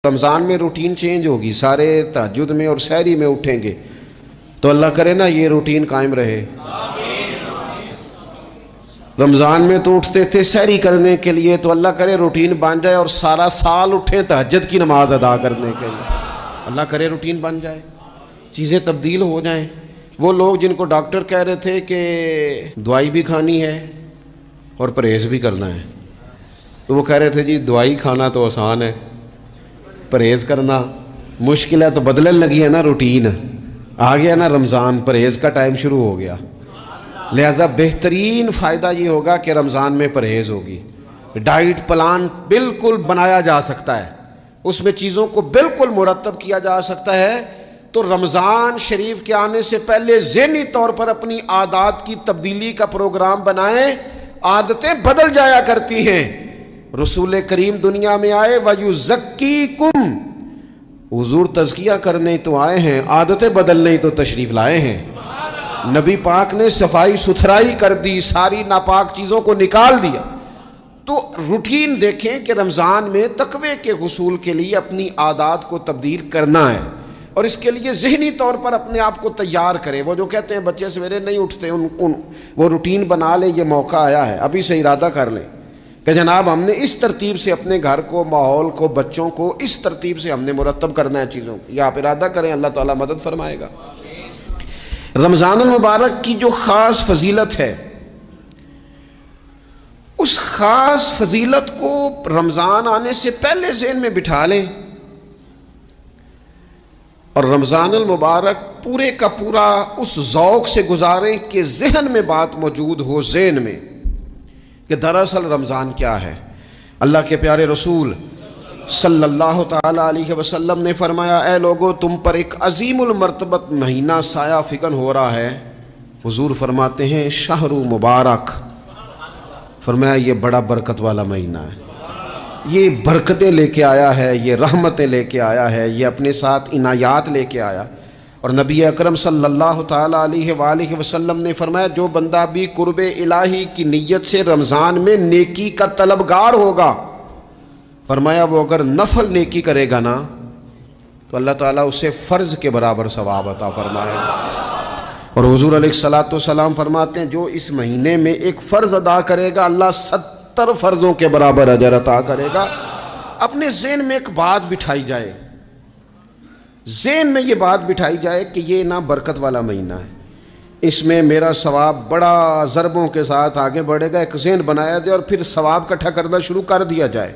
رمضان میں routine change ہوگی، سارے تہجد میں اور سحری میں اٹھیں گے، تو اللہ کرے نا یہ روٹین قائم رہے۔ رمضان میں تو اٹھتے تھے سحری کرنے کے لیے، تو اللہ کرے روٹین بن جائے اور سارا سال اٹھیں تہجد کی نماز ادا کرنے کے لیے۔ اللہ کرے روٹین بن جائے، چیزیں تبدیل ہو جائیں۔ وہ لوگ جن کو ڈاکٹر کہہ رہے تھے کہ دوائی بھی کھانی ہے اور پرہیز بھی کرنا ہے، تو وہ کہہ رہے تھے جی دوائی کھانا تو آسان ہے، پرہیز کرنا مشکل ہے، تو بدلنے لگی ہے نا روٹین، آ گیا نا رمضان، پرہیز کا ٹائم شروع ہو گیا۔ لہذا بہترین فائدہ یہ ہوگا کہ رمضان میں پرہیز ہوگی، ڈائٹ پلان بالکل بنایا جا سکتا ہے، اس میں چیزوں کو بالکل مرتب کیا جا سکتا ہے۔ تو رمضان شریف کے آنے سے پہلے ذہنی طور پر اپنی عادات کی تبدیلی کا پروگرام بنائیں، عادتیں بدل جایا کرتی ہیں۔ رسول کریم دنیا میں آئے وَيُزَكِّيكُمْ، حضور تزکیہ کرنے تو آئے ہیں، عادتیں بدلنے تو تشریف لائے ہیں۔ نبی پاک نے صفائی ستھرائی کر دی، ساری ناپاک چیزوں کو نکال دیا۔ تو روٹین دیکھیں کہ رمضان میں تقوی کے حصول کے لیے اپنی عادات کو تبدیل کرنا ہے، اور اس کے لیے ذہنی طور پر اپنے آپ کو تیار کریں۔ وہ جو کہتے ہیں بچے سویرے نہیں اٹھتے، وہ روٹین بنا لیں، یہ موقع آیا ہے، ابھی سے ارادہ کر لیں کہ جناب ہم نے اس ترتیب سے اپنے گھر کو، ماحول کو، بچوں کو اس ترتیب سے ہم نے مرتب کرنا ہے چیزوں کو۔ یہ آپ ارادہ کریں، اللہ تعالیٰ مدد فرمائے گا۔ رمضان المبارک کی جو خاص فضیلت ہے، اس خاص فضیلت کو رمضان آنے سے پہلے ذہن میں بٹھا لیں، اور رمضان المبارک پورے کا پورا اس ذوق سے گزاریں کہ ذہن میں بات موجود ہو، ذہن میں، کہ دراصل رمضان کیا ہے۔ اللہ کے پیارے رسول صلی اللہ تعالی علیہ وسلم نے فرمایا، اے لوگو تم پر ایک عظیم المرتبت مہینہ سایہ فکن ہو رہا ہے۔ حضور فرماتے ہیں شہر مبارک، فرمایا یہ بڑا برکت والا مہینہ ہے، یہ برکتیں لے کے آیا ہے، یہ رحمتیں لے کے آیا ہے، یہ اپنے ساتھ عنایات لے کے آیا۔ اور نبی اکرم صلی اللہ تعالی علیہ وآلہ وسلم نے فرمایا جو بندہ بھی قرب الہی کی نیت سے رمضان میں نیکی کا طلبگار ہوگا، فرمایا وہ اگر نفل نیکی کرے گا نا تو اللہ تعالیٰ اسے فرض کے برابر ثواب عطا فرمائے گا۔ اور حضور علیہ الصلوۃ والسلام فرماتے ہیں جو اس مہینے میں ایک فرض ادا کرے گا اللہ 70 فرضوں کے برابر اجر عطا کرے گا۔ اپنے ذہن میں ایک بات بٹھائی جائے، ذہن میں یہ بات بٹھائی جائے کہ یہ نا برکت والا مہینہ ہے، اس میں میرا ثواب بڑا ضربوں کے ساتھ آگے بڑھے گا۔ ایک ذہن بنایا جائے اور پھر ثواب اکٹھا کرنا شروع کر دیا جائے۔